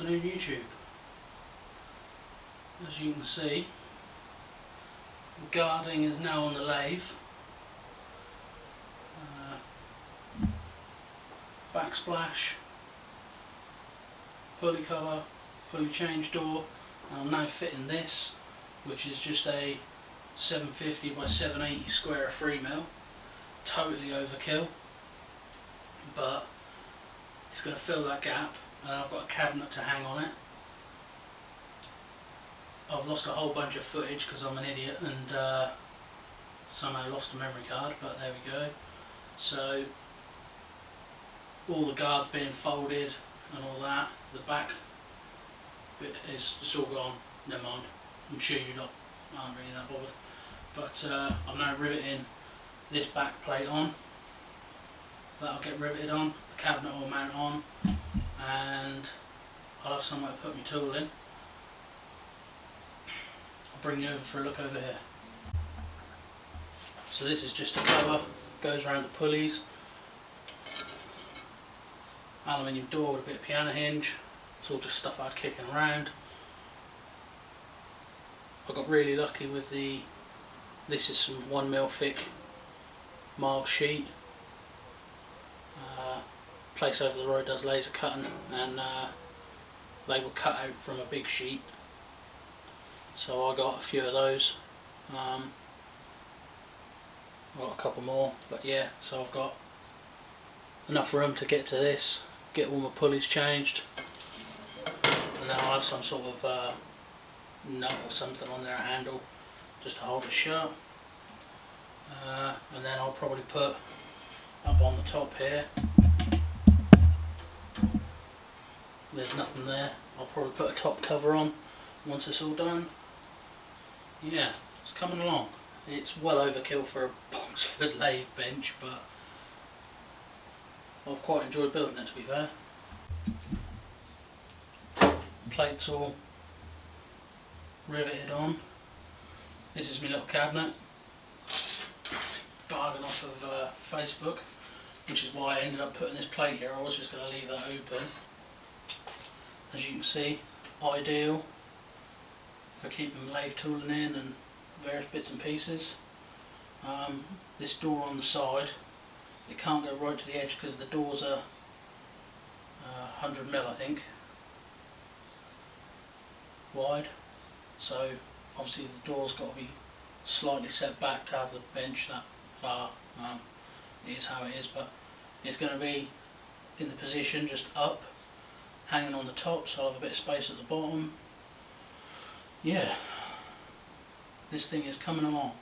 Afternoon YouTube. As you can see, guarding is now on the lathe. Backsplash, pulley cover, pulley change door, and I'm now fitting this, which is just a 750 by 780 square 3mm. Totally overkill, but it's going to fill that gap. I've got a cabinet to hang on it. I've lost a whole bunch of footage because I'm an idiot and somehow lost a memory card, but there we go. So all the guards being folded and all that, the back bit is just all gone. Never mind, I'm sure you lot aren't really that bothered, but I'm now riveting this back plate on. That'll get riveted on, the cabinet will mount on, and I'll have somewhere to put my tool in. I'll bring you over for a look over here. So this is just a cover, goes around the pulleys. Aluminium door with a bit of piano hinge. It's all just stuff I had kicking around. I got really lucky with this is some 1mm thick mild sheet. Place over the road does laser cutting, and they were cut out from a big sheet, so I got a few of those. I've got a couple more, but yeah, so I've got enough room to get to this, get all my pulleys changed, and then I'll have some sort of nut or something on there, a handle, just to hold it shut. And then I'll probably put up on the top here, there's nothing there, I'll probably put a top cover on once it's all done. Yeah, it's coming along. It's well overkill for a Boxford lathe bench, but I've quite enjoyed building it, to be fair. Plates all riveted on. This is my little cabinet, bargain off of Facebook, which is why I ended up putting this plate here. I was just going to leave that open. As you can see, ideal for keeping lathe tooling in and various bits and pieces. This door on the side, it can't go right to the edge because the doors are 100mm I think wide, so obviously the door's got to be slightly set back to have the bench that far. It is how it is, but it's going to be in the position just up, hanging on the top, so I'll have a bit of space at the bottom. Yeah, this thing is coming along.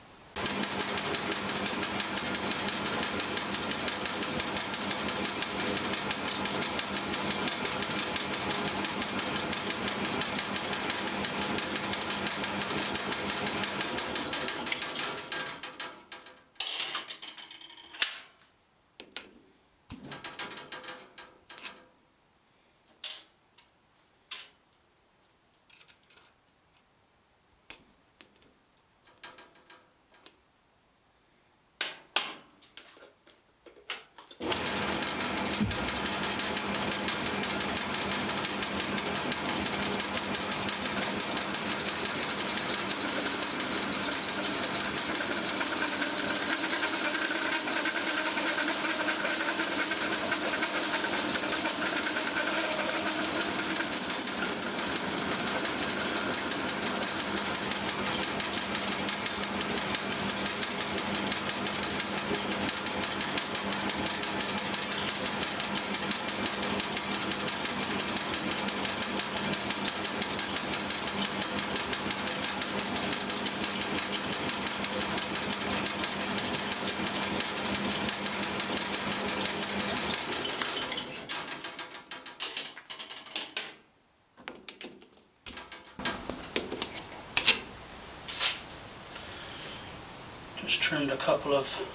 Just trimmed a couple of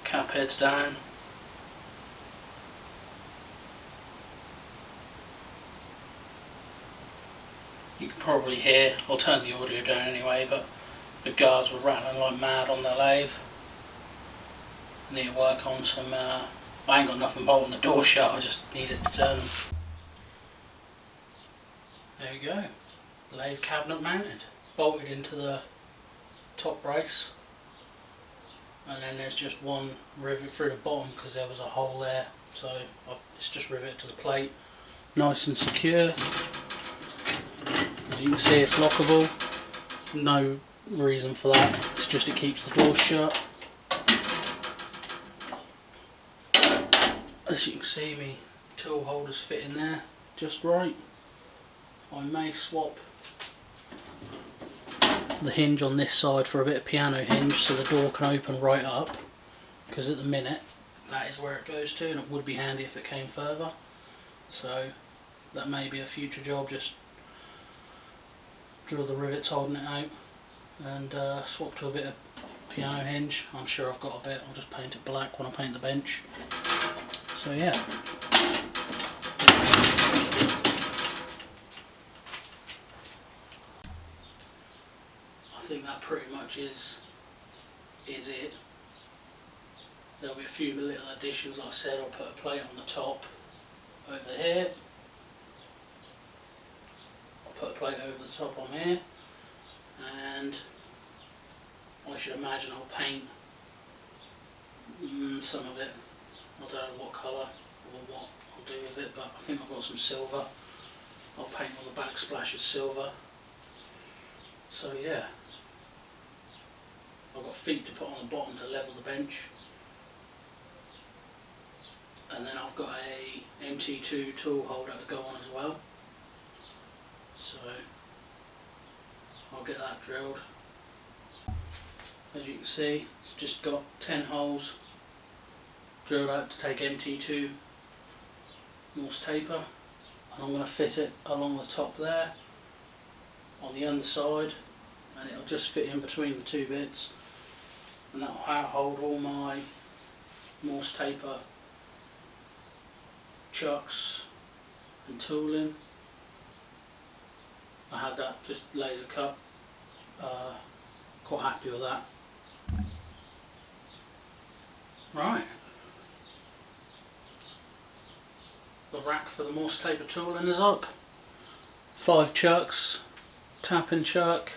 cap heads down. You can probably hear, I'll turn the audio down anyway, but the guards were rattling like mad on the lathe. I need to work on some I ain't got nothing holding the door shut, I just need it to turn. There we go. Lathe cabinet mounted. Bolted into the top brace. And then there's just one rivet through the bottom because there was a hole there. So it's just riveted to the plate. Nice and secure. As you can see, it's lockable. No reason for that. It's just it keeps the door shut. As you can see, me tool holders fit in there just right. I may swap the hinge on this side for a bit of piano hinge so the door can open right up, because at the minute that is where it goes to, and it would be handy if it came further. So that may be a future job, just drill the rivets holding it out and swap to a bit of piano hinge. I'm sure I've got a bit, I'll just paint it black when I paint the bench. So yeah. I think that pretty much is it. There'll be a few little additions, like I said. I'll put a plate on the top over here. I'll put a plate over the top on here, and I should imagine I'll paint some of it. I don't know what colour or what I'll do with it, but I think I've got some silver. I'll paint all the backsplashes silver. So yeah, I've got feet to put on the bottom to level the bench, and then I've got a MT2 tool holder to go on as well. So I'll get that drilled. As you can see, it's just got 10 holes drilled out to take MT2 Morse taper, and I'm going to fit it along the top there on the underside, and it'll just fit in between the two bits, and that'll hold all my Morse taper chucks and tooling. I had that just laser cut, quite happy with that. Right, the rack for the Morse taper tooling is up. 5 chucks, tap and chuck.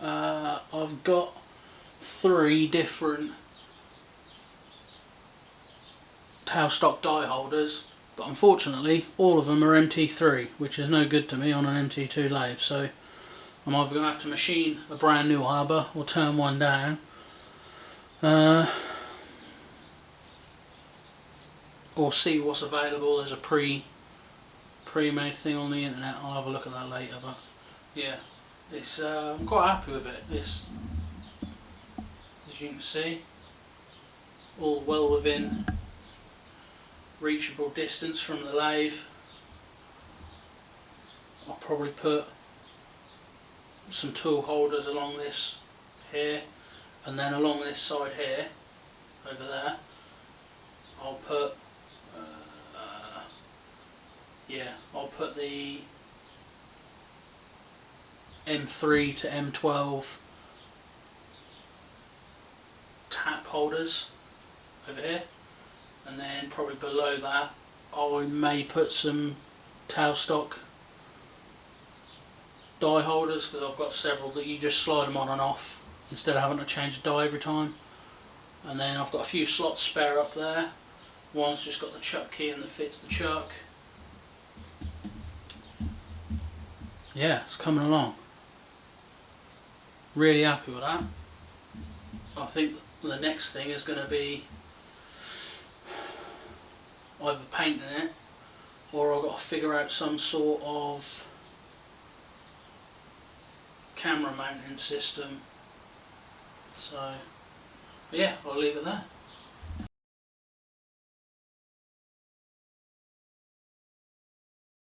I've got 3 different tailstock die holders, but unfortunately all of them are MT3, which is no good to me on an MT2 lathe, so I'm either going to have to machine a brand new arbor or turn one down, or see what's available. There's a pre-made thing on the internet. I'll have a look at that later, but yeah, it's I'm quite happy with it. It's, as you can see, all well within reachable distance from the lathe. I'll probably put some tool holders along this here, and then along this side here, over there, I'll put I'll put the M3 to M12 tap holders over here, and then probably below that I may put some tailstock die holders, because I've got several that you just slide them on and off instead of having to change the die every time. And then I've got a few slots spare up there. One's just got the chuck key and that fits the chuck. Yeah, it's coming along. Really happy with that. I think the next thing is going to be either painting it, or I've got to figure out some sort of camera mounting system. So, but yeah, I'll leave it there.